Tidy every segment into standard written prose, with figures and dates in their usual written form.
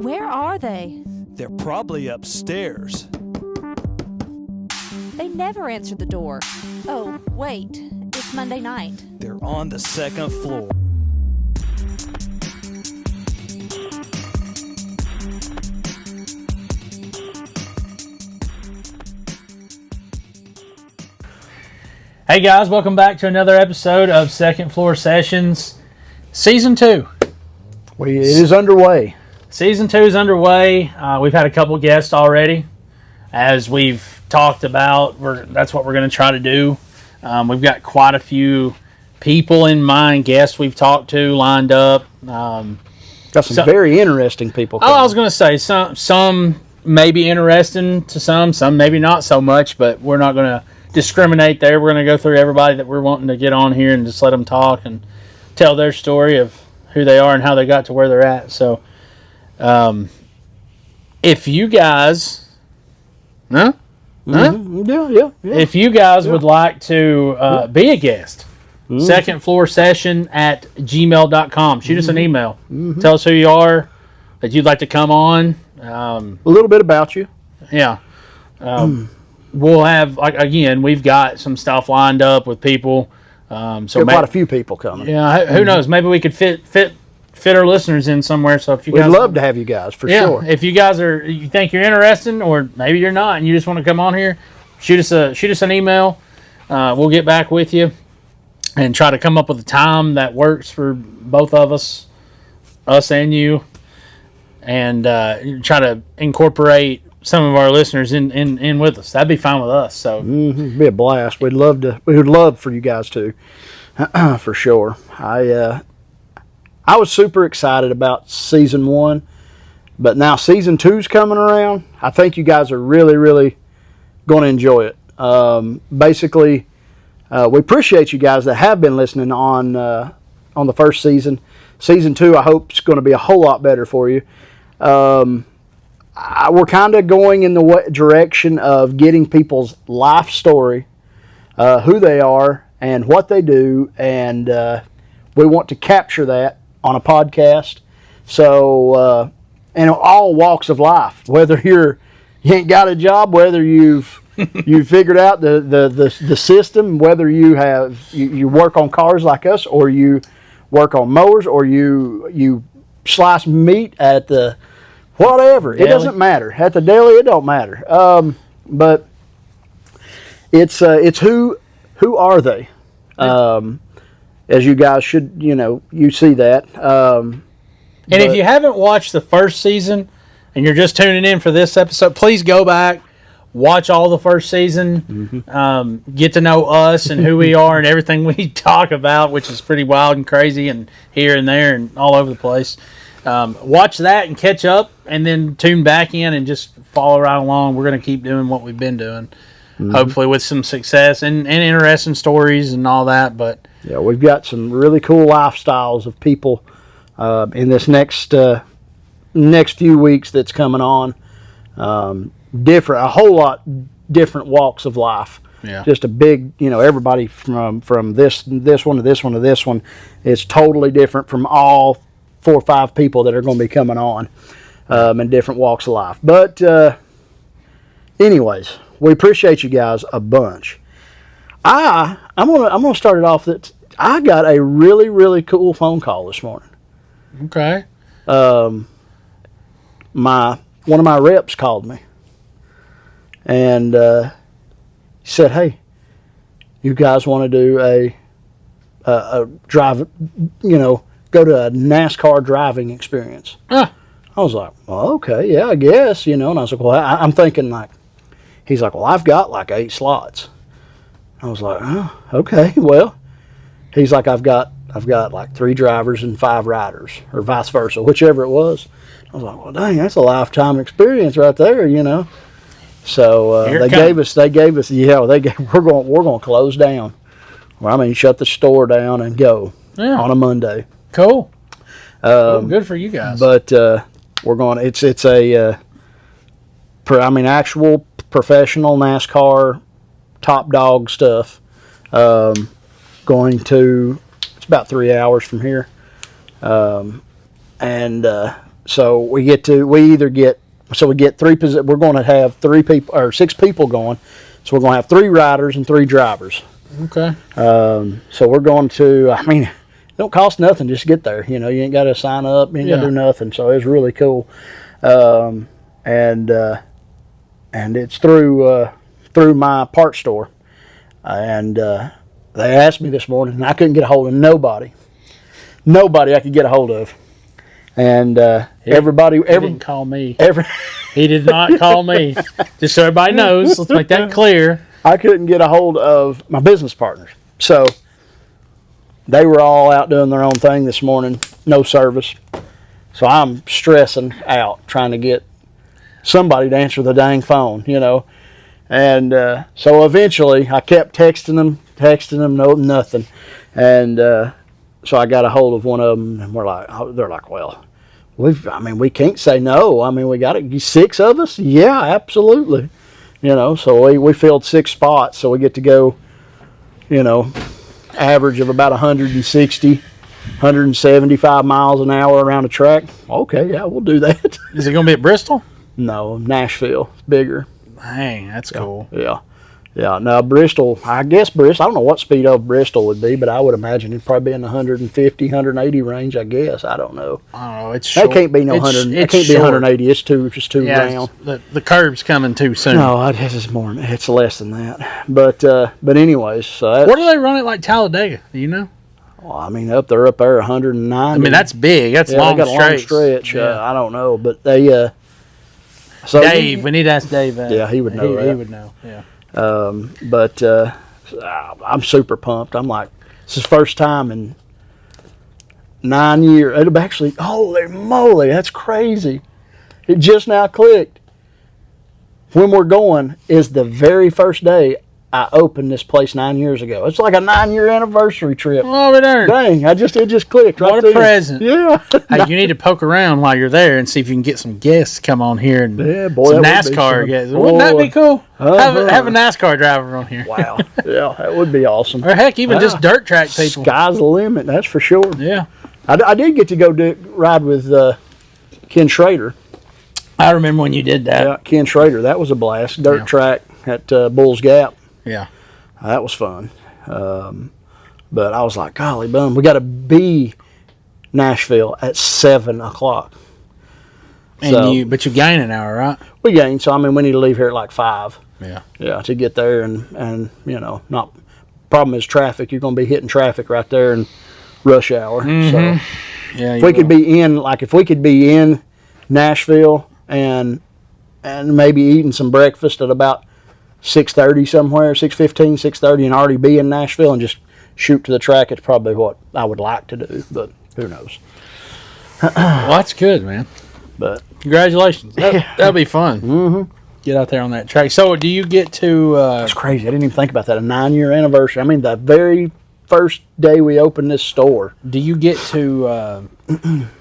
Where are they? They're probably upstairs. They never answered the door. Oh, wait. It's Monday night. They're on the second floor. Hey guys, welcome back to another episode of Second Floor Sessions, Season 2. It is underway. Season 2 is underway. We've had a couple guests already. As we've talked about, that's what we're going to try to do. We've got quite a few people in mind, guests we've talked to, lined up. Got some very interesting people coming. I was going to say, some may be interesting to some maybe not so much, but we're not going to discriminate there. We're going to go through everybody that we're wanting to get on here and just let them talk and tell their story of who they are and how they got to where they're at. So, if you guys, Yeah. if you guys would like to be a guest, secondfloorsession@gmail.com. Shoot us an email. Tell us who you are, that you'd like to come on. A little bit about you. Yeah. We'll have, we've got some stuff lined up with people. So quite a few people coming. Yeah, who knows? Maybe we could fit our listeners in somewhere. So if you guys, we'd love to have you guys for sure. If you guys you think you're interested, or maybe you're not, and you just want to come on here, shoot us an email. We'll get back with you and try to come up with a time that works for both of us and you, and try to incorporate some of our listeners in with us. That'd be fine with us. So it'd be a blast. We would love for you guys to, for sure. I was super excited about season 1, but now season 2's coming around. I think you guys are really, really going to enjoy it. Basically, we appreciate you guys that have been listening on the first season. Season 2, I hope, is going to be a whole lot better for you. We're kind of going in the direction of getting people's life story, who they are and what they do, and we want to capture that on a podcast. So, and all walks of life, whether you ain't got a job, whether you've figured out the system, whether you work on cars like us, or you work on mowers, or you slice meat at the whatever. Deli. It doesn't matter. At the deli, it don't matter. But it's who are they? As you guys should, you see that. And if you haven't watched the first season and you're just tuning in for this episode, please go back, watch all the first season, get to know us and who we are and everything we talk about, which is pretty wild and crazy and here and there and all over the place. Watch that and catch up, and then tune back in and just follow right along. We're going to keep doing what we've been doing, hopefully with some success and interesting stories and all that. But yeah, we've got some really cool lifestyles of people in this next few weeks that's coming on. A whole lot different walks of life. Yeah. Just a big, everybody from this one to this one to this one is totally different from all 4 or 5 people that are going to be coming on in different walks of life. But anyways, we appreciate you guys a bunch. I'm gonna start it off that I got a really, really cool phone call this morning. Okay. One of my reps called me and he said, "Hey, you guys want to do a drive, go to a NASCAR driving experience?" Huh. I was like, "Well, okay, yeah, I guess, And I was like, "Well, I'm thinking he's like, well, I've got 8 slots." I was like, "Oh, okay, well," he's like, I've got 3 drivers and 5 riders, or vice versa, whichever it was. I was like, "Well, dang, that's a lifetime experience right there, So they gave us, we're going to close down. Well, shut the store down and go on a Monday. Cool. Good for you guys. But we're going. It's actual professional NASCAR top dog stuff. It's about 3 hours from here, and so we get 3 we're going to have 3 people or 6 people going. So we're going to have 3 riders and 3 drivers. Okay. So we're going to, I mean, it don't cost nothing just to get there. You know, you ain't got to sign up, you ain't got to do nothing. So it's really cool. And it's through my parts store. And they asked me this morning, and I couldn't get a hold of nobody. Nobody I could get a hold of. And everybody didn't call me. Every He did not call me. Just so everybody knows. Let's make that clear. I couldn't get a hold of my business partners. So they were all out doing their own thing this morning. No service. So I'm stressing out trying to get somebody to answer the dang phone, you know. And so eventually I kept texting them, no, nothing. And so I got a hold of one of them, and they're like, well, we can't say no. I mean, we got 6 of us? Yeah, absolutely. You know, so we filled 6 spots, so we get to go, you know, average of about 160, 175 miles an hour around the track. Okay, yeah, we'll do that. Is it going to be at Bristol? No, Nashville. It's bigger. Dang, that's cool. Yeah. Yeah, now Bristol, I don't know what speed of Bristol would be, but I would imagine it'd probably be in the 150, 180 range, I guess. I don't know. I don't know. It's short. That can't be no 100. It can't be 180. It's just too round. The curb's coming too soon. No, it's less than that. But anyways. So where do they run it like Talladega? Do you know? Well, I mean, up there 109. I mean, that's big. That's long they got a long stretch. Yeah. I don't know, but they. So Dave, we need to ask Dave that. Yeah, he would know that. He would know, yeah. But I'm super pumped. I'm like, this is the first time in 9 years. It'll actually, holy moly, that's crazy. It just now clicked. When we're going is the very first day I opened this place 9 years ago. It's like a 9-year anniversary trip. Oh, darn. Dang, it just clicked right What there. a present. Yeah. Hey, you need to poke around while you're there and see if you can get some guests to come on here and some NASCAR guests. Wouldn't that be cool? Have a NASCAR driver on here. Wow. Yeah, that would be awesome. Or heck, even just dirt track people. Sky's the limit, that's for sure. Yeah. I did get to go ride with Ken Schrader. I remember when you did that. Yeah, Ken Schrader. That was a blast. Dirt track at Bulls Gap. Yeah. That was fun. But I was like, golly bum, we got to be Nashville at 7 o'clock. But you gain an hour, right? We gained, so I mean, we need to leave here at like 5. Yeah. Yeah, to get there and you know, not. Problem is traffic. You're going to be hitting traffic right there in rush hour. Mm-hmm. So yeah, if we could be in Nashville and maybe eating some breakfast at about 6:30 somewhere, 6:15, 6:30, and already be in Nashville and just shoot to the track, it's probably what I would like to do, but who knows. Well, that's good, man. But congratulations. That'll be fun. Mm-hmm. Get out there on that track. So do you get to... That's crazy. I didn't even think about that. A 9-year anniversary. I mean, the very first day we opened this store. Do you get to...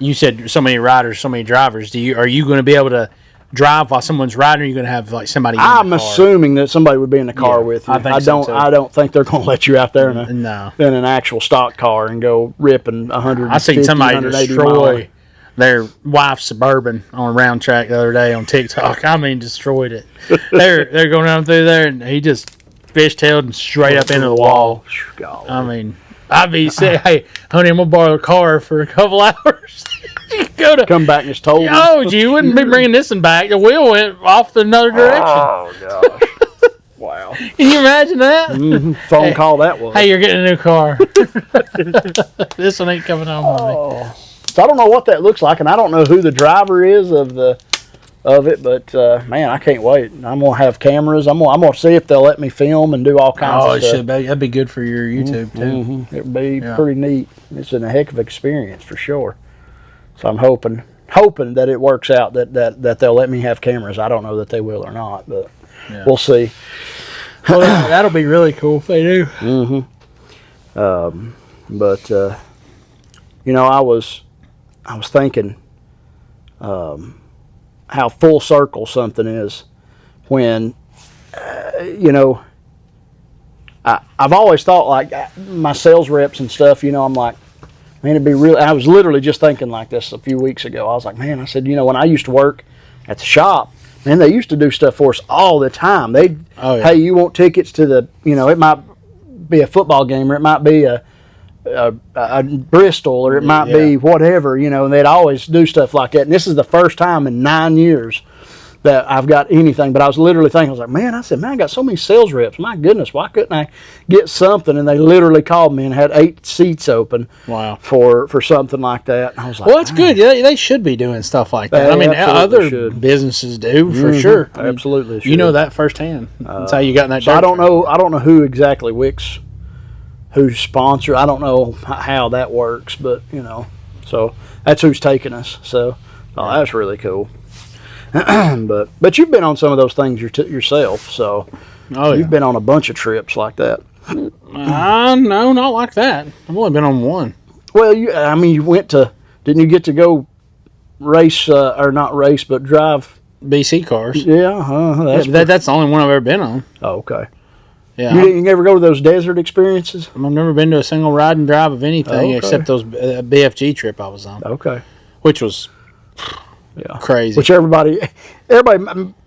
you said so many riders, so many drivers. Are you going to be able to drive while someone's riding, or are you going to have like somebody in the car? I'm assuming that somebody would be in the car with you. I don't think they're going to let you out there in an actual stock car and go ripping 150, I seen somebody 180 destroy miles. Their wife's Suburban on a round track the other day on TikTok. I mean, destroyed it. They're going down through there, and he just fishtailed and straight up into the wall. God. I mean, I'd be saying, hey, honey, I'm going to borrow the car for a couple hours. Come back and just told me. Oh, you wouldn't be bringing this one back. The wheel went off another direction. Oh, gosh. Wow. Can you imagine that? Mm-hmm. Phone call that was. Hey, you're getting a new car. This one ain't coming home with me. So I don't know what that looks like, and I don't know who the driver is of it, but man, I can't wait. I'm gonna have cameras. I'm gonna see if they'll let me film and do all kinds of stuff. Should be. That'd be good for your YouTube too. Mm-hmm. It'd be pretty neat. It's a heck of an experience for sure. So I'm hoping that it works out that they'll let me have cameras. I don't know that they will or not, but we'll see. Well, that'll be really cool if they do. Mm-hmm. But you know, I was thinking how full circle something is when you know, I've always thought like my sales reps and stuff, you know, I'm like, Man, it'd be real. I was literally just thinking like this a few weeks ago. I was like, man, I said, when I used to work at the shop, man, they used to do stuff for us all the time. Hey, you want tickets to the, it might be a football game, or it might be a Bristol, or it might be whatever, and they'd always do stuff like that. And this is the first time in 9 years that I've got anything. But I was literally thinking, I was like, man, I got so many sales reps. My goodness, why couldn't I get something? And they literally called me and had 8 seats open. Wow. For something like that. And I was like, well, it's good. They should be doing stuff like that. Other businesses do for sure. Absolutely, you know that firsthand. That's how you got in that. So I don't know who exactly Wix, who's sponsor. I don't know how that works, but so that's who's taking us. So that's really cool. but you've been on some of those things yourself, so you've been on a bunch of trips like that. No, not like that. I've only been on one. Well, you went to. Didn't you get to go race or not race, but drive BC cars? Yeah, that's the only one I've ever been on. Oh, okay. Yeah, you ever go to those desert experiences? I've never been to a single ride and drive of anything except those BFG trip I was on. Okay, which was. Yeah, crazy. Which everybody,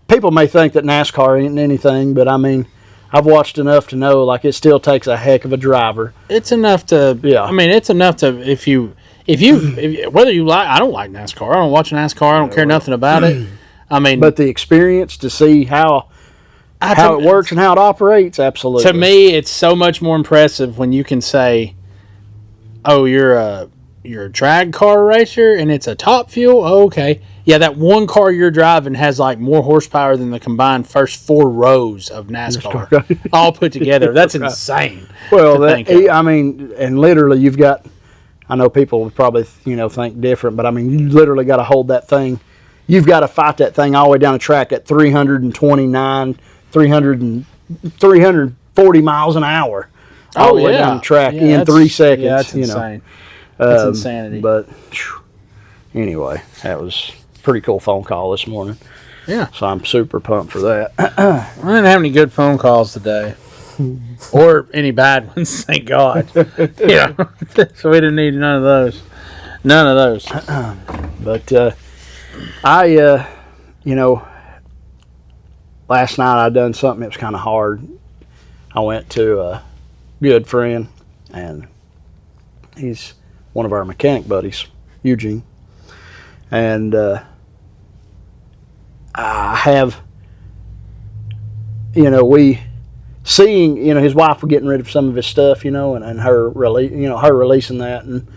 people may think that NASCAR ain't anything, but I've watched enough to know like it still takes a heck of a driver. It's enough to. Yeah. It's enough to if you whether you like. I don't like NASCAR. I don't watch NASCAR. I don't care nothing about it. But the experience to see how it works and how it operates, absolutely. To me, it's so much more impressive when you can say, "Oh, you're a drag car racer and it's a top fuel." Oh, okay. Yeah, that one car you're driving has like more horsepower than the combined first 4 rows of NASCAR all put together. That's insane. Well, and literally you've got, I know people would probably, think different, but you literally got to hold that thing. You've got to fight that thing all the way down the track at 340 miles an hour. All the way down the track in 3 seconds. Yeah, that's insane. That's insanity. But anyway, that was a pretty cool phone call this morning. Yeah. So I'm super pumped for that. I didn't have any good phone calls today. Or any bad ones, thank God. Yeah. So we didn't need none of those. None of those. But last night I done something that was kind of hard. I went to a good friend, and he's one of our mechanic buddies, Eugene. And I have, we seeing, his wife were getting rid of some of his stuff, and her releasing that and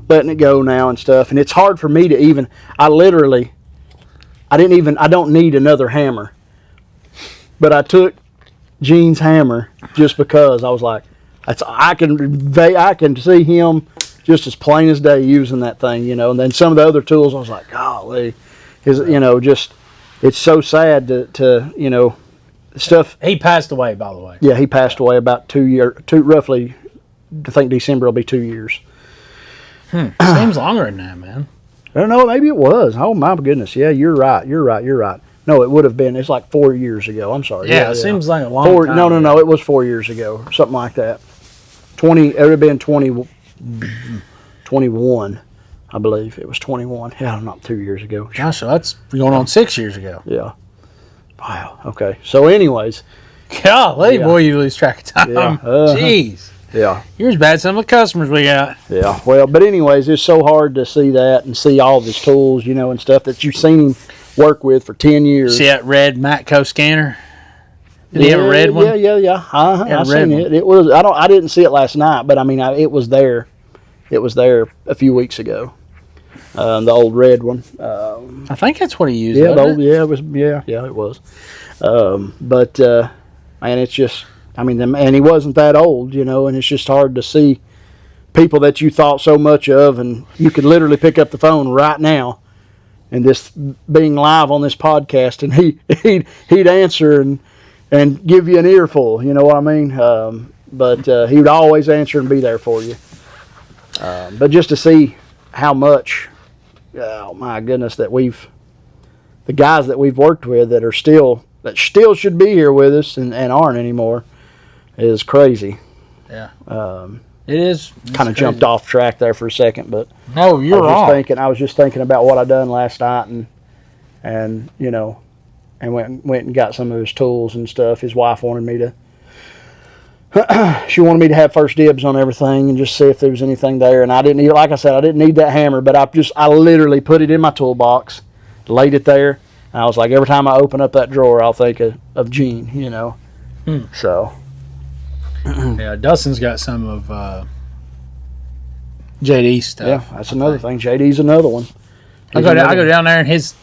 letting it go now and stuff. And it's hard for me to even, I don't need another hammer. But I took Gene's hammer just because I was like, I can see him just as plain as day using that thing, And then some of the other tools, I was like, golly, it's so sad to stuff. He passed away, by the way. Yeah, he passed away about 2 years, roughly. I think December will be 2 years. Seems longer than that, man. I don't know. Maybe it was. Oh my goodness. Yeah, you're right. No, it would have been. It's like 4 years ago. I'm sorry. Yeah, it seems like a long time. No. It was 4 years ago, something like that. It would have been 21, I believe. It was 21. Yeah, not 2 years ago. Gosh, so that's going on 6 years ago. Yeah. Wow. Okay. So, anyways. Golly, boy, you lose track of time. Yeah. Jeez. Yeah. You're as bad as some of the customers we got. Yeah. Well, but anyways, it's so hard to see that and see all of his tools, and stuff that you've seen him work with for 10 years. See that red Matco scanner? Did he have a red one? Yeah. I seen it. It was. I didn't see it last night, but it was there. It was there a few weeks ago. The old red one. I think that's what he used. Yeah, it was. Yeah, it was. But man, it's just. And he wasn't that old, and it's just hard to see people that you thought so much of, and you could literally pick up the phone right now, and this being live on this podcast, and he'd answer and give you an earful, you know what I mean? But he would always answer and be there for you. But just to see how much, oh my goodness, that the guys that we've worked with that still should be here with us and aren't anymore is crazy. Yeah. It is. Kind of jumped off track there for a second, but No, you're wrong. I was just thinking about what I done last night, and you know, and went and got some of his tools and stuff. His wife wanted me to. She wanted me to have first dibs on everything and just see if there was anything there. And I didn't need, like I said, I didn't need that hammer, but I literally put it in my toolbox, laid it there. And I was like, every time I open up that drawer, I'll think of Gene, you know. So. Yeah, Dustin's got some of JD's stuff. Yeah, that's another thing. JD's another one. I go down there and his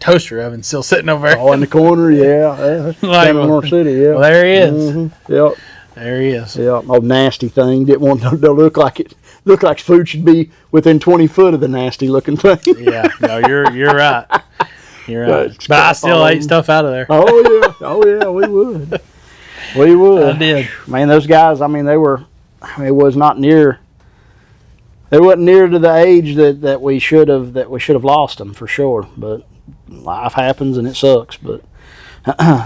toaster oven's still sitting over there. Oh, in the corner, yeah. Cameron City, yeah. Well, there he is. Yep. There he is. Yeah, old nasty thing. Didn't want to look like it. Look like food should be within 20 foot of the nasty looking thing. Yeah, no, you're right. You're right. But I still ate stuff out of there. Oh yeah, we would. We would. I did. Man, those guys. I mean, it was not near. They wasn't near to the age that we should have lost them for sure. But life happens and it sucks. But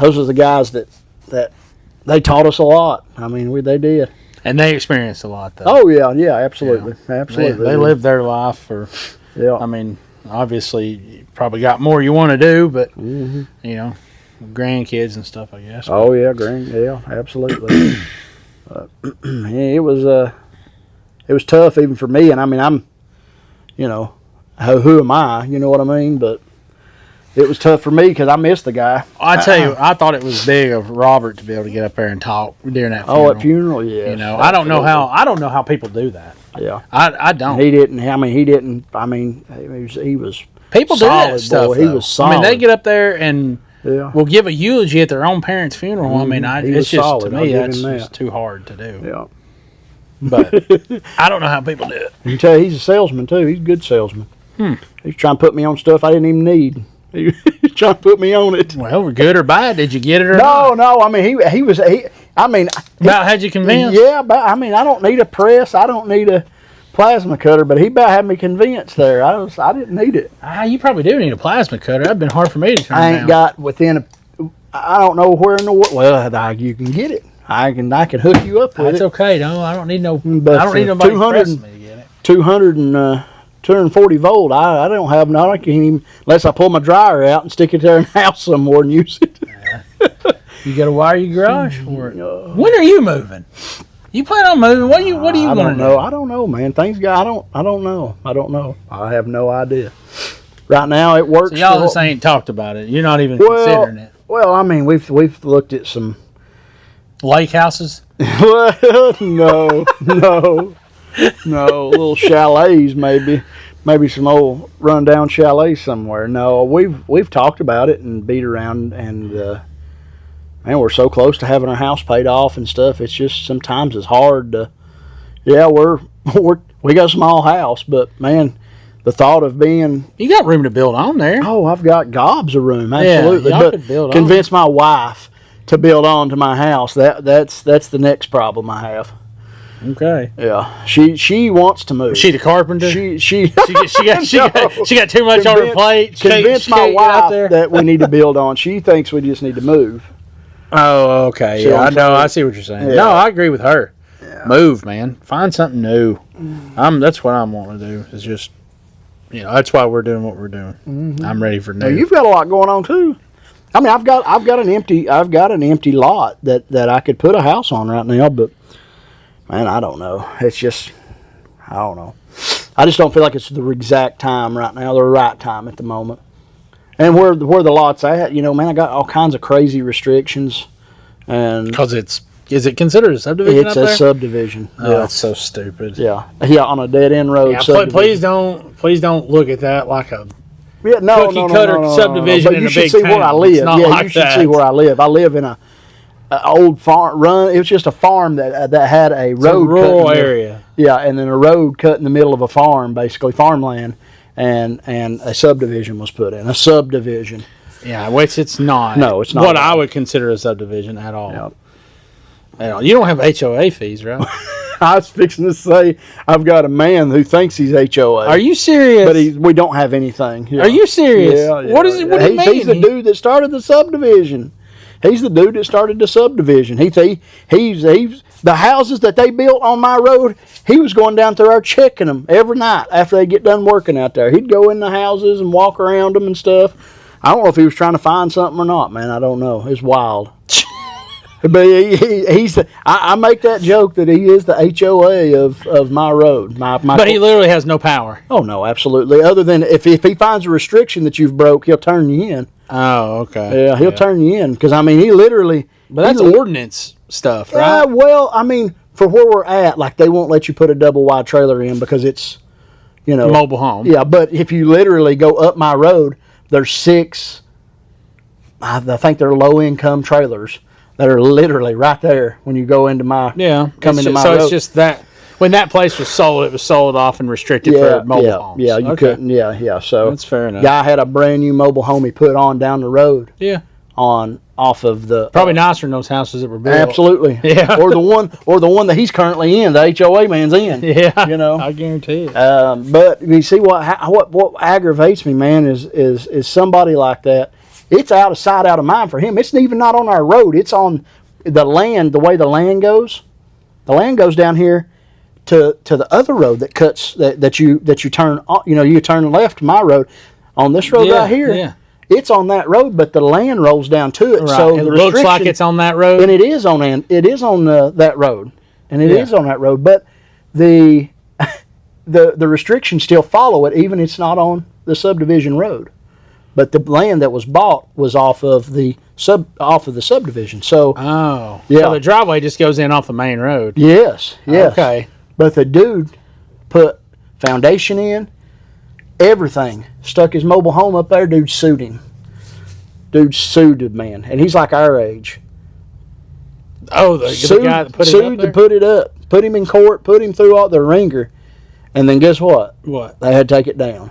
those are the guys that they taught us a lot. I mean, they did. And they experienced a lot, though. Oh yeah, absolutely, absolutely. They lived their life for. Yeah. I mean, obviously, you probably got more you want to do, but you know, grandkids and stuff, I guess. Oh yeah, yeah, absolutely. It was tough even for me, and I mean, I'm, you know, who am I? You know what I mean? But it was tough for me because I missed the guy. I tell you, I thought it was big of Robert to be able to get up there and talk during that funeral. Oh, at funeral, yeah. You know, I don't know how people do that. Yeah, I don't. He didn't. I mean, he didn't. I mean, he was. People do solid, that stuff. Boy. He was solid. I mean, they get up there and yeah. will give a eulogy at their own parents' funeral. I mean, it's just solid. to me that's just too hard to do. Yeah. But I don't know how people do it. I can tell you, he's a salesman too. He's a good salesman. He's trying to put me on stuff I didn't even need. He's trying to put me on it. Well, good or bad? Did you get it or not? No. I mean, he was. About had you convinced? Yeah, but I mean, I don't need a press. I don't need a plasma cutter. But he about had me convinced there. I didn't need it. You probably do need a plasma cutter. That'd been hard for me to turn I down. ain't got I don't know where in the world. Well, you can get it. I can hook you up with That's it. okay. No, I don't need no. But I don't need nobody pressing me to get it. 240 volt. I don't have none. I can't even unless I pull my dryer out and stick it there in the house somewhere and use it. You got to wire your garage for it. When are you moving? You plan on moving? What are you going to do? I don't know, man. I don't know. I have no idea. Right now, it works. So y'all just ain't talked about it. You're not even considering it. Well, I mean, we've looked at some lake houses. no, little chalets maybe some old rundown chalets somewhere. No, we've talked about it and beat around, and man, we're so close to having our house paid off and stuff. It's just sometimes it's hard to. Yeah, we got a small house, but man, the thought of being. You got room to build on there. Oh, I've got gobs of room, absolutely. Yeah, y'all could build convince my wife to build on to my house. That's the next problem I have. Okay. Yeah, she wants to move. She the carpenter. She got too much on her plate. Convince my wife that we need to build on. She thinks we just need to move. Oh, okay. Yeah, I know. I see what you're saying. Yeah. No, I agree with her. Yeah. Move, man. Find something new. That's what I'm wanting to do. Is just, that's why we're doing what we're doing. Mm-hmm. I'm ready for new. Now, you've got a lot going on too. I mean, I've got an empty lot that I could put a house on right now, but man, I don't know. It's just, I don't know. I just don't feel like it's the exact time right now, the right time at the moment. And where the lot's at, man, I got all kinds of crazy restrictions. And because is it considered a subdivision? It's a subdivision. Oh, that's so stupid. Yeah, on a dead end road. Yeah, please don't look at that like a cookie cutter subdivision in a big town. You should see where I live. You should see where I live. I live in a old farm run. It was just a farm that had a road. It's a rural area. Yeah, and then a road cut in the middle of a farm, basically farmland, and a subdivision was put in. A subdivision. Yeah, which it's not. No, it's not. What I would consider a subdivision at all. Yep. You don't have HOA fees, right? I was fixing to say I've got a man who thinks he's HOA. Are you serious? But we don't have anything. Yeah. Are you serious? Yeah. What is it? What do you mean? He's the dude that started the subdivision. He's the dude that started the subdivision. He's the houses that they built on my road. He was going down through there checking them every night after they get done working out there. He'd go in the houses and walk around them and stuff. I don't know if he was trying to find something or not, man. I don't know. It's wild. But I make that joke that he is the HOA of my road. But he literally has no power. Oh no, absolutely. Other than if he finds a restriction that you've broke, he'll turn you in. Oh, okay. Yeah, he'll turn you in because I mean he literally. But that's ordinance stuff, right? Yeah, well, I mean for where we're at, like they won't let you put a double wide trailer in because it's, mobile home. Yeah, but if you literally go up my road, there's 6. I think they're low income trailers that are literally right there when you go into my into my road. It's just that when that place was sold, it was sold off and restricted for mobile homes. Yeah, you couldn't. Yeah. So that's fair enough. Guy had a brand new mobile home he put on down the road. Yeah. Off of the probably nicer than those houses that were built. Absolutely. Yeah. or the one that he's currently in, the HOA man's in. Yeah. I guarantee it. But you see what aggravates me, man, is somebody like that. It's out of sight, out of mind for him. It's even not on our road. It's on the land. The way the land goes, down here to the other road that cuts that you turn. You turn left my road on this road right here. Yeah. It's on that road, but the land rolls down to it. Right. So it looks like it's on that road, and it is on that road, and it is on that road. But the restrictions still follow it, even it's not on the subdivision road. But the land that was bought was off of the subdivision. So so the driveway just goes in off the main road. Yes. Okay. But the dude put foundation in, everything, stuck his mobile home up there. Dude sued him. Dude sued the man, and he's like our age. Oh, the guy that put it up there? To put it up, put him in court, put him through all the ringer, and then guess what? What? They had to take it down.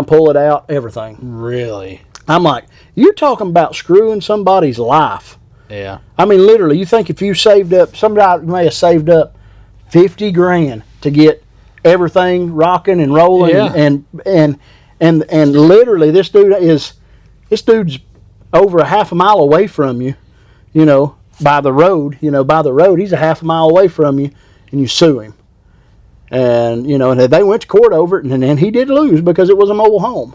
Pull it out, everything. Really? I'm like, you're talking about screwing somebody's life. Yeah. I mean, literally, you think if you saved up, somebody may have saved up $50,000 to get everything rocking and rolling, and literally, this dude's over a half a mile away from you, by the road. He's a half a mile away from you, and you sue him. And, and they went to court over it, and he did lose because it was a mobile home,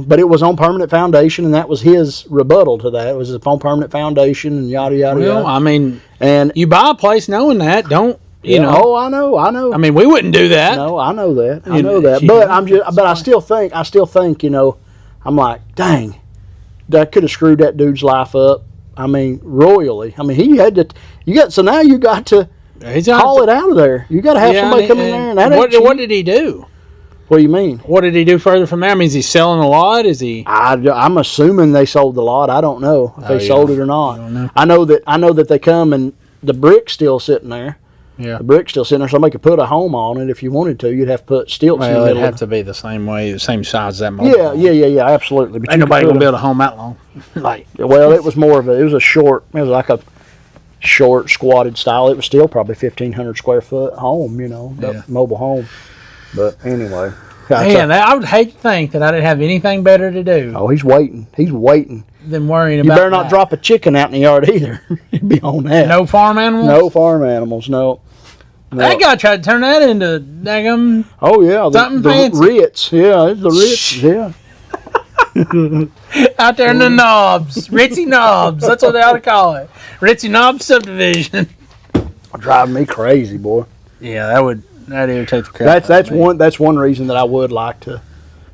but it was on permanent foundation, and that was his rebuttal to that. It was on permanent foundation and yada, yada, yada. Well, I mean, and you buy a place knowing that, don't, you know. Oh, I know. I mean, we wouldn't do that. No, I know that. But I still think, I'm like, dang, that could have screwed that dude's life up. I mean, royally. I mean, now you got to haul it out of there. You got to have somebody come in there and that. What did he do? What do you mean? What did he do further from there? I mean, is he selling a lot? Is he? I'm assuming they sold the lot. I don't know if they sold it or not. I don't know. I know that they come and the brick's still sitting there. Yeah. The brick's still sitting there. Somebody could put a home on it if you wanted to. You'd have to put stilts in the middle. It'd have to be the same way, the same size as that mobile. Yeah, absolutely. But ain't nobody gonna build a home that long. Well, it was more of it was like a short squatted style. It was still probably 1,500 square foot home, mobile home. But anyway. Man, I would hate to think that I didn't have anything better to do. Oh, he's waiting. Than worrying about You better not drop a chicken out in the yard either. You'd be on that. No farm animals? No farm animals, no. That guy tried to turn that into daggum. Oh, yeah. Something the fancy. Ritz. Yeah, it's the Ritz. Yeah. Out there in the knobs. Ritzy knobs. That's what they ought to call it. Ritzy knobs subdivision. Driving me crazy, boy. Yeah, that irritates the crap. That's one reason that I would like to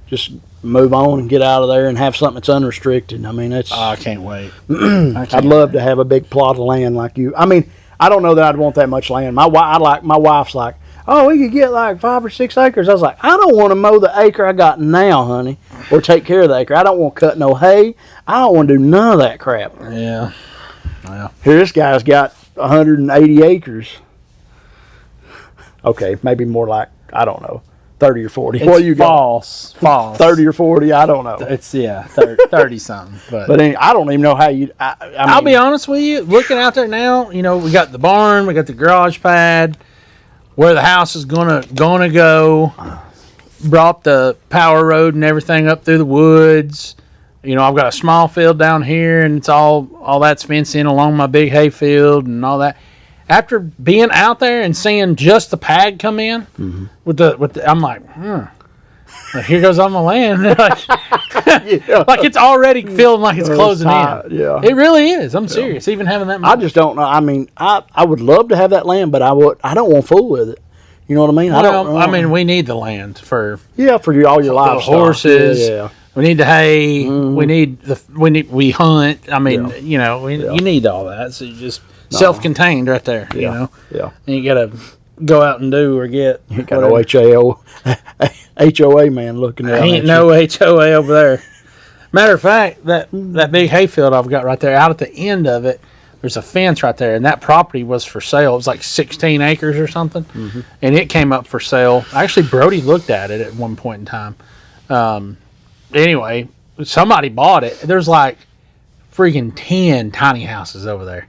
just move on and get out of there and have something that's unrestricted. I mean, that's. I can't wait. I'd love to have a big plot of land like you. I mean, I don't know that I'd want that much land. My wife's like, oh, we could get like 5 or 6 acres. I was like, I don't want to mow the acre I got now, honey, or take care of the acre. I don't want to cut no hay. I don't want to do none of that crap. Yeah. Well. Here, this guy's got 180 acres. Okay, maybe more like, I don't know, 30 or 40. What you got? False. 30 or 40, I don't know. It's 30 something. But anyway, I don't even know how you. I'll be honest with you. Looking out there now, we got the barn, we got the garage pad, where the house is gonna go. Brought the power road and everything up through the woods. You know, I've got a small field down here, and it's all that's fenced in along my big hay field and all that. After being out there and seeing just the pad come in with the, I'm like, like, here goes all my land. like it's already feeling like it's closing in. Yeah, it really is. I'm serious. Even having that much. I just don't know. I mean, I would love to have that land, but I don't want to fool with it. You know what I mean? I mean, we need the land for for all your livestock, horses. Yeah. We need the hay. We hunt. I mean, you know, you need all that. So you just self-contained right there. You know. Yeah. And you gotta go out and do or get. You got no HOA man looking at. Ain't no HOA over there. Matter of fact, that big hayfield I've got right there, out at the end of it, there's a fence right there, and that property was for sale. It was like 16 acres or something, and it came up for sale. Actually, Brody looked at it at one point in time. Anyway, somebody bought it. There's like freaking 10 tiny houses over there.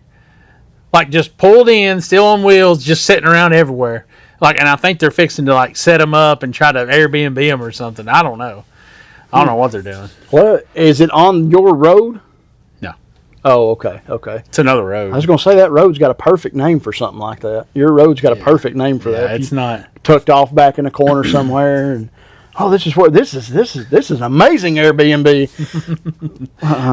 Like just pulled in, still on wheels, just sitting around everywhere. Like, and I think they're fixing to like set them up and try to Airbnb them or something. I don't know. I don't know what they're doing. What is it on your road? No. Oh, okay. It's another road. I was going to say that road's got a perfect name for something like that. Your road's got a perfect name for that. It's not tucked off back in a corner somewhere. And this is an amazing Airbnb.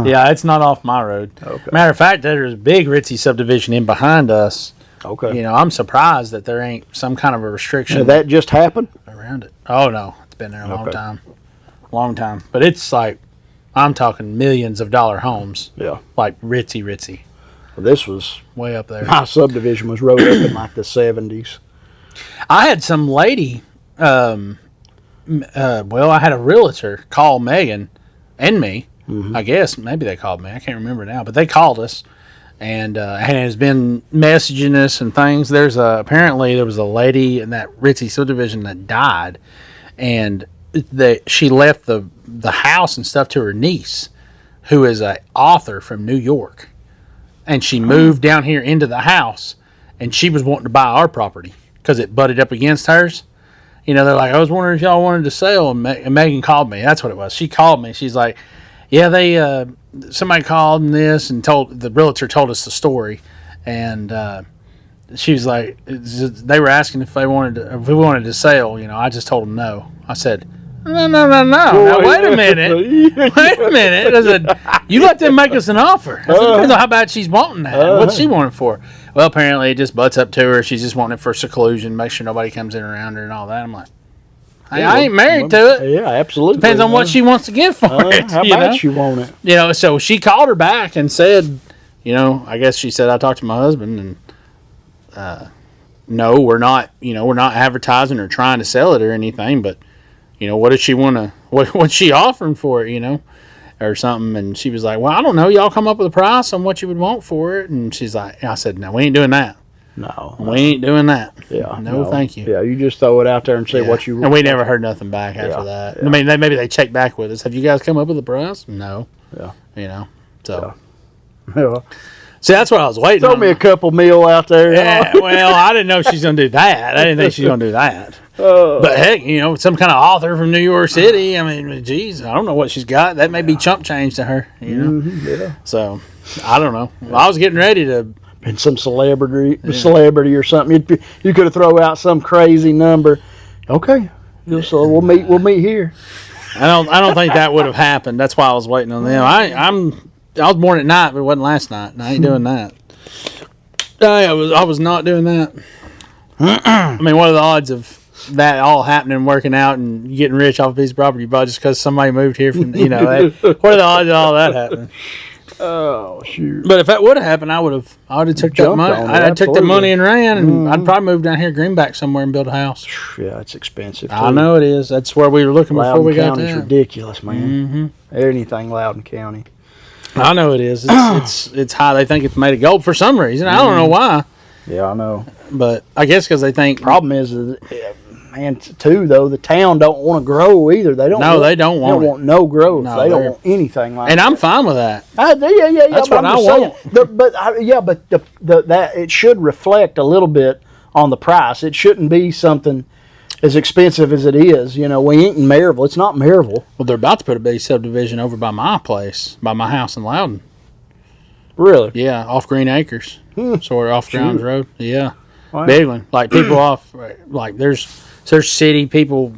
Yeah, it's not off my road. Okay. Matter of fact, there's a big Ritzy subdivision in behind us. Okay. You know, I'm surprised that there ain't some kind of a restriction Did that just happen? around it. Oh no, it's been there a long time. But it's like, I'm talking millions of dollar homes. Yeah. Like ritzy. Well, this was Way up there. my subdivision was wrote up in like the 70s. I had some lady, I had a realtor call Megan and me. I guess maybe they called me. I can't remember now, but they called us and has been messaging us and things. Apparently there was a lady in that Ritzy subdivision that died, and she left the house and stuff to her niece, who is an author from New York, and she moved down here into the house, and she was wanting to buy our property because it butted up against hers. You know, they're like, I was wondering if y'all wanted to sell, and Megan called me. That's what it was. She called me. She's like, yeah, somebody called and this, and the realtor told us the story, and she was like, they were asking if we wanted to sell. You know, I just told them no. I said, no. Now, wait a minute. I said, you let them make us an offer. I said, depends on how bad she's wanting that. What's she wanting for? Well, apparently it just butts up to her. She's just wanting it for seclusion, make sure nobody comes in around her and all that. I'm like, I ain't married to it. Yeah, absolutely. Depends on what she wants to give for it. How bad you want it? You know, so she called her back and said, you know, I guess she said, I talked to my husband and no, we're not advertising or trying to sell it or anything, but you know, what does she want to, what's she offering for it, you know, or something? And she was like, well, I don't know. Y'all come up with a price on what you would want for it. And she's like, I said, no, we ain't doing that. No. We ain't doing that. Yeah. No, thank you. Yeah, you just throw it out there and say what you want. And we never heard nothing back after that. Yeah. I mean, maybe they checked back with us. Have you guys come up with a price? No. Yeah. You know, so. Yeah. See, that's what I was waiting Throw on. me a couple meal out there. Yeah, well, I didn't know she's going to do that. I didn't think she's going to do that. But heck, you know, some kind of author from New York City. I mean, geez, I don't know what she's got. That may be chump change to her, you know. Yeah. So, I don't know. I was getting ready to. And some celebrity or something. You could have thrown out some crazy number. Okay. So we'll meet here. I don't think that would have happened. That's why I was waiting on them. I was born at night, but it wasn't last night. And I ain't doing that. I was not doing that. I mean, what are the odds of that all happening, working out, and getting rich off a piece of property you bought just because somebody moved here from, you know, what are the odds of all that happening? Oh, shoot. But if that would have happened, I would have took that money. I took the money and ran, and I'd probably move down here Greenback somewhere and build a house. Yeah, it's expensive. I know it is. That's where we were looking before we got County's there. ridiculous, man. Anything Loudoun County. I know it is. It's high. They think it's made of gold for some reason. I don't know why. Yeah, I know. But I guess because they think. Problem is, man, too, though, the town don't want to grow either. They don't. No, they don't want. They don't want no growth. No, they don't want anything like. And that. I'm fine with that. Yeah. That's what I want. But it should reflect a little bit on the price. It shouldn't be something. as expensive as it is. You know, we ain't in Maryville. It's not Maryville. Well, they're about to put a big subdivision over by my place, by my house in Loudon. Really? Yeah, off Green Acres. Sort of off Grounds Road. Yeah. Wow. Big one. Like people off, like there's city people,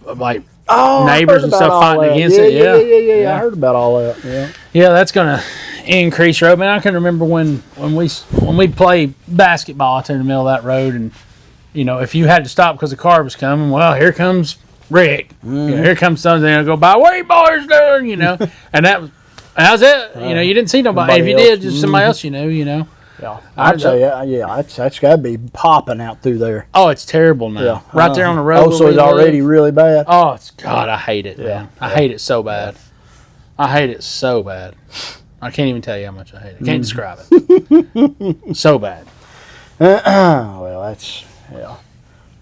like neighbors and stuff fighting against it. Yeah. I heard about all that. Yeah. Yeah, that's gonna increase road. Man, I can remember when we play basketball out there in the middle of that road, and you know, if you had to stop because the car was coming, well, here comes Rick. You know, here comes something. They'll go by. What are you boys doing? You know, and that was it. You know, you didn't see nobody. If you did, just somebody else. You know. Yeah, I'd say that's got to be popping out through there. Oh, it's terrible now. Yeah, right there on the road. Oh, so it's already really bad. Oh, it's God. I hate it, man. I hate it so bad. I hate it so bad. I can't even tell you how much I hate it. I can't describe it. So bad. Well, that's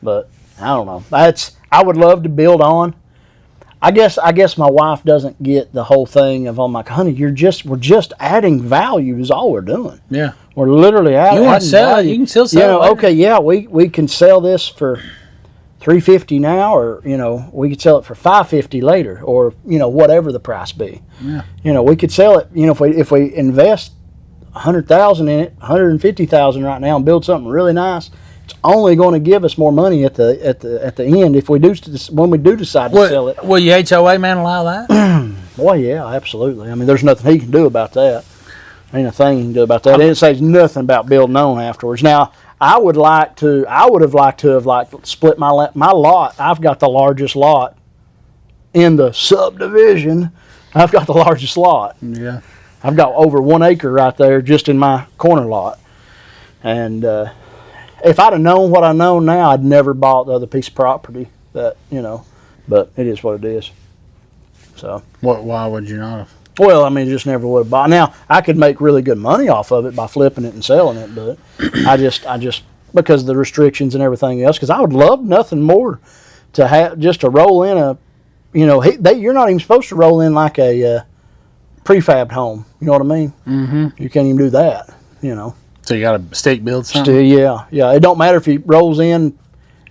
but I don't know. I would love to build on. I guess my wife doesn't get the whole thing of, I'm like, honey, we're just adding value is all we're doing. Yeah. We're literally adding value. You want to sell it? You can still sell it. Okay, yeah, we can sell this for $350 now, or we could sell it for $550 later, or whatever the price be. Yeah. We could sell it. If we invest $100,000 in it, $150,000 right now, and build something really nice, it's only going to give us more money at the end if we do when we do decide to sell it. Will your HOA man allow that? Boy, yeah, absolutely. I mean, there's nothing he can do about that. Ain't a thing he can do about that. It says nothing about building on afterwards. Now, I would have liked to have split my lot. I've got the largest lot in the subdivision. I've got the largest lot. Yeah. I've got over 1 acre right there just in my corner lot. And if I'd have known what I know now, I'd never bought the other piece of property. But it is what it is. So. Why would you not have? Well, I mean, just never would have bought. Now, I could make really good money off of it by flipping it and selling it, but I just because of the restrictions and everything else, because I would love nothing more to have just to roll in a, you're not even supposed to roll in like a prefabbed home. You know what I mean? Mm-hmm. You can't even do that. So you got to stick build something. Still, yeah. It don't matter if he rolls in,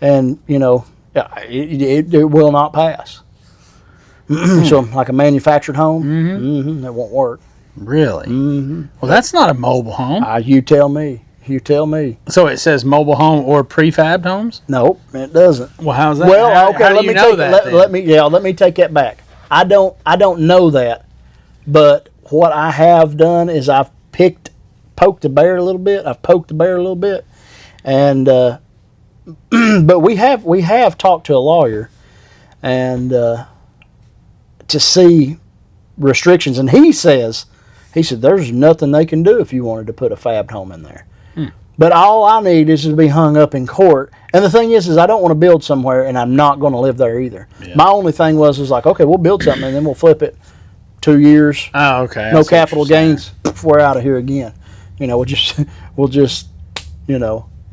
and it will not pass. So, like a manufactured home, that won't work. Really? Mm-hmm. Well, that's not a mobile home. You tell me. So it says mobile home or prefabbed homes? Nope, it doesn't. Well, how's that? Well, okay. How do you know that? Let me take that back. I don't know that, but what I have done is I've poked the bear a little bit. And but we have talked to a lawyer, and to see restrictions, and he said there's nothing they can do if you wanted to put a fabbed home in there. But all I need is to be hung up in court. And the thing is I don't want to build somewhere and I'm not going to live there either. Yeah. My only thing was like, okay, we'll build something and then we'll flip it 2 years. Oh, okay. No capital gains. We're out of here again. We'll just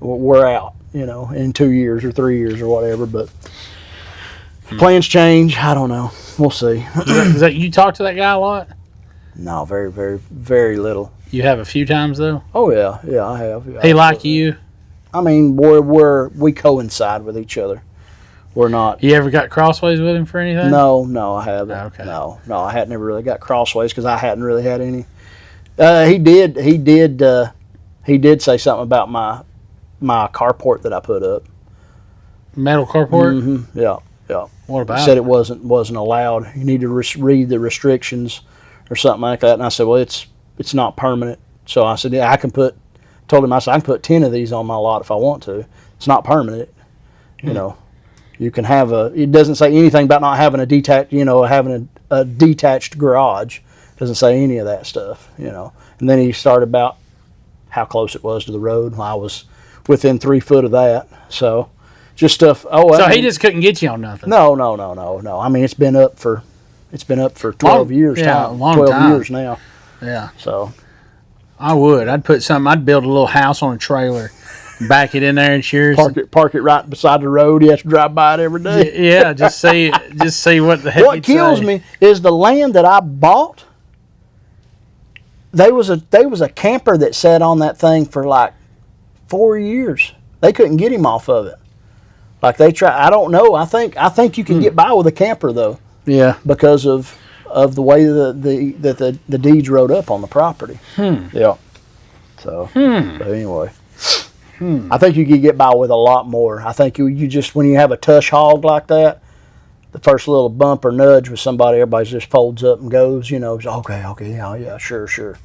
we're out. In 2 years or 3 years or whatever. But plans change. I don't know. We'll see. Is that you talk to that guy a lot? No, very, very, very little. You have a few times though. Oh yeah, I have. Yeah, he like you? I mean, we coincide with each other. We're not. You ever got crossways with him for anything? No, I haven't. Okay. No, I hadn't ever really got crossways because I hadn't really had any. He did say something about my carport that I put up. Metal carport? Mm-hmm. Yeah. What about? He said it wasn't allowed. You need to read the restrictions or something like that. And I said, well, it's not permanent. So I said, yeah, I can put 10 of these on my lot if I want to. It's not permanent. You can have it doesn't say anything about not having a detached, having a detached garage. It doesn't say any of that stuff, And then he started about how close it was to the road. I was within 3 foot of that. So just stuff. So he just couldn't get you on nothing. No. I mean, it's been up for 12 years. Yeah, a long 12 time. years now. Yeah. So I'd build a little house on a trailer, back it in there and cheers. Park it right beside the road. You have to drive by it every day. Yeah, just see what the heck. What kills me is the land that I bought. There was a camper that sat on that thing for like 4 years. They couldn't get him off of it. Like they try. I don't know. I think you can get by with a camper though, Yeah. because of the way the deeds wrote up on the property. Yeah. So. But anyway. I think you could get by with a lot more. I think you just, when you have a tush hog like that, the first little bump or nudge with somebody, everybody just folds up and goes, okay, yeah, sure.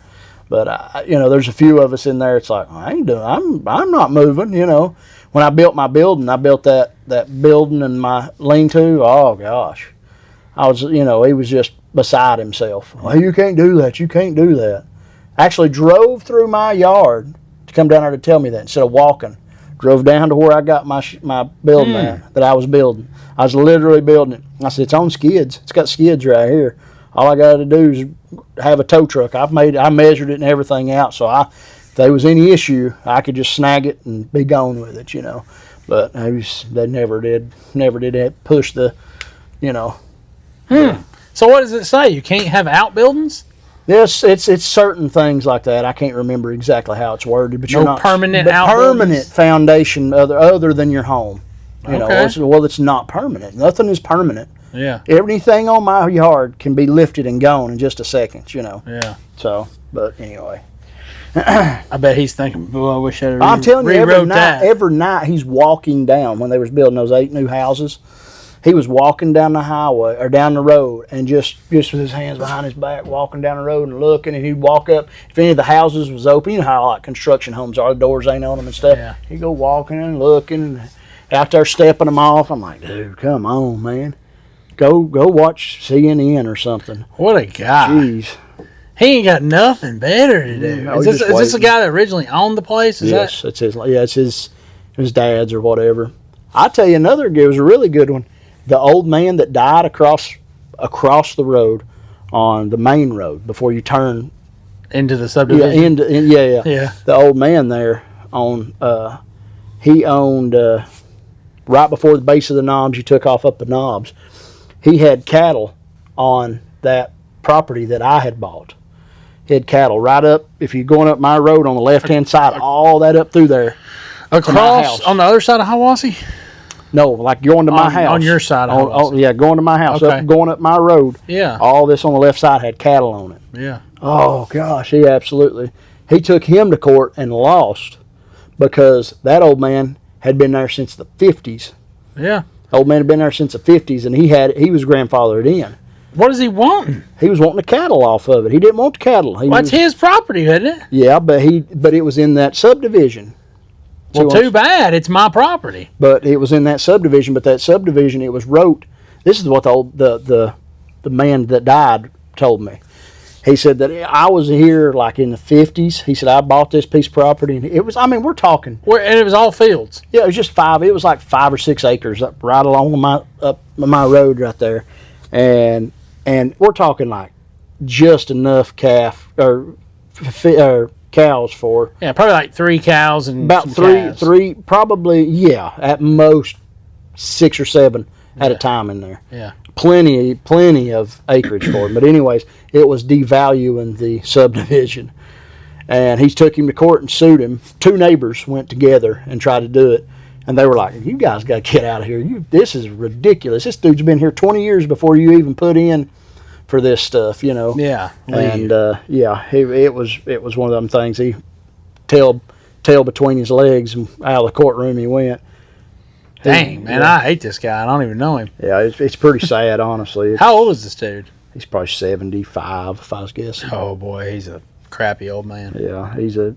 But there's a few of us in there. It's like, I'm not moving. When I built my building, I built that building and my lean-to. Oh gosh, I was, he was just beside himself. Well, you can't do that. You can't do that. Actually drove through my yard to come down there to tell me that instead of walking. Drove down to where I got my building that I was building. I was literally building it. I said, it's on skids. It's got skids right here. All I got to do is have a tow truck. I measured it and everything out. So if there was any issue, I could just snag it and be gone with it, But they never did push the, So what does it say? You can't have outbuildings? Yes, it's certain things like that. I can't remember exactly how it's worded, but you're not permanent but outbuildings? permanent foundation other than your home. Okay. It's not permanent. Nothing is permanent. Yeah. Everything on my yard can be lifted and gone in just a second. Yeah. So, but anyway, I bet he's thinking, well, I wish I'd I'm telling you, rewrote that. every night he's walking down when they was building those 8 new houses. He was walking down the highway or down the road and just with his hands behind his back, walking down the road and looking. And he'd walk up if any of the houses was open. You know how like construction homes are, the doors ain't on them and stuff. Yeah. He'd go walking and looking, out there stepping them off. I'm like, dude, come on, man, go watch CNN or something. What a guy. Jeez. He ain't got nothing better to do. No, is this the guy that originally owned the place? Yes, it's his. Yeah, it's his dad's or whatever. I tell you, another good was a really good one. The old man that died across the road on the main road before you turn into the subdivision. Yeah. The old man there he owned right before the base of the knobs. You took off up the knobs. He had cattle on that property that I had bought. He had cattle right up. If you're going up my road on the left hand side, all that up through there. Across on the other side of Hiwassee? No, like going to my house. On your side of Hiwassee. Yeah, going to my house. Okay. Going up my road. Yeah. All this on the left side had cattle on it. Yeah. Oh, gosh. He took him to court and lost because that old man had been there since the 50s. Yeah. Old man had been there since the 50s, and he was grandfathered in. What is he wanting? He was wanting the cattle off of it. He didn't want the cattle. It's his property, isn't it? Yeah, but it was in that subdivision. Well, too bad. It's my property. But it was in that subdivision. But that subdivision, it was wrote. This is what the man that died told me. He said that I was here like in the 50s. He said I bought this piece of property, and it was. I mean, we're talking. And it was all fields. Yeah, it was just 5. It was like 5 or 6 acres up right along my road right there, and we're talking like just enough cows for probably like 3 cows and about three probably at most 6 or 7 at a time in there. Yeah, plenty of acreage for him. But anyways, it was devaluing the subdivision, and he took him to court and sued him. 2 neighbors went together and tried to do it, and they were like, "You guys got to get out of here! This is ridiculous. This dude's been here 20 years before you even put in for this stuff, Yeah, and it was one of them things. He tail between his legs and out of the courtroom he went. Dang, man, I hate this guy. I don't even know him. Yeah, it's pretty sad, honestly. How old is this dude? He's probably 75, if I was guessing. Oh boy, he's a crappy old man. Yeah, he's I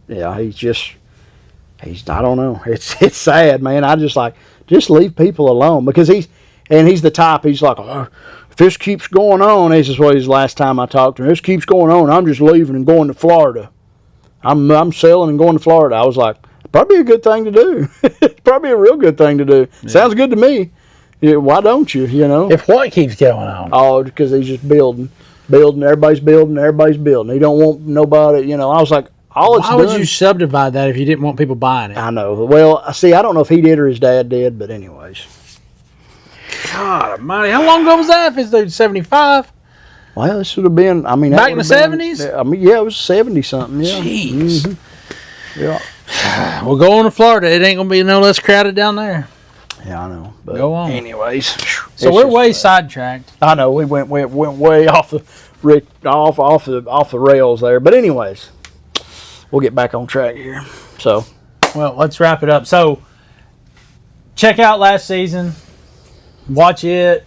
don't know. It's sad, man. I just leave people alone because he's the type. He's like, oh, if this keeps going on, this is what his last time I talked to him. This keeps going on, I'm just leaving and going to Florida. I'm selling and going to Florida. I was like, probably a good thing to do. Probably a real good thing to do. Yeah. Sounds good to me. Yeah, why don't you? If what keeps going on? Oh, because he's just building. Everybody's building. He don't want nobody. I was like, why would you subdivide that if you didn't want people buying it? I know. Well, see, I don't know if he did or his dad did, but anyways. God almighty. How long ago was that? If this dude's 75? Well, this would have been, back in the 70s? It was 70-something, yeah. Jeez. Mm-hmm. Yeah. Well, going to Florida, it ain't going to be no less crowded down there. Yeah, I know. But Go on. anyways, So we're way sidetracked. I know we went way off the off the rails there. But anyways, we'll get back on track here. So Well, let's wrap it up. So check out last season. Watch it.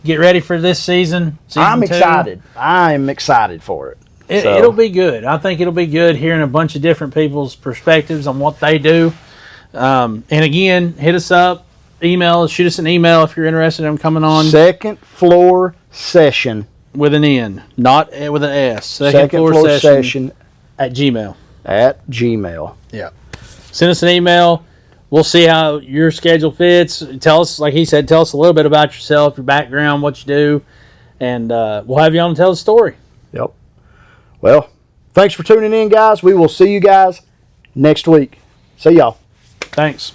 Get ready for this season. I'm Season 2. excited. I'm excited for it. So- It'll be good. I think it'll be good hearing a bunch of different people's perspectives on what they do. And again, hit us up, email, shoot us an email if you're interested in coming on Second floor session. with an N, not with an S. Second floor session at Gmail. at Gmail. Yeah. Send us an email. We'll see how your schedule fits. Tell us, like he said, tell us a little bit about yourself, your background, what you do, and we'll have you on to tell the story. Yep. Well, thanks for tuning in, guys. We will see you guys next week. See y'all. Thanks.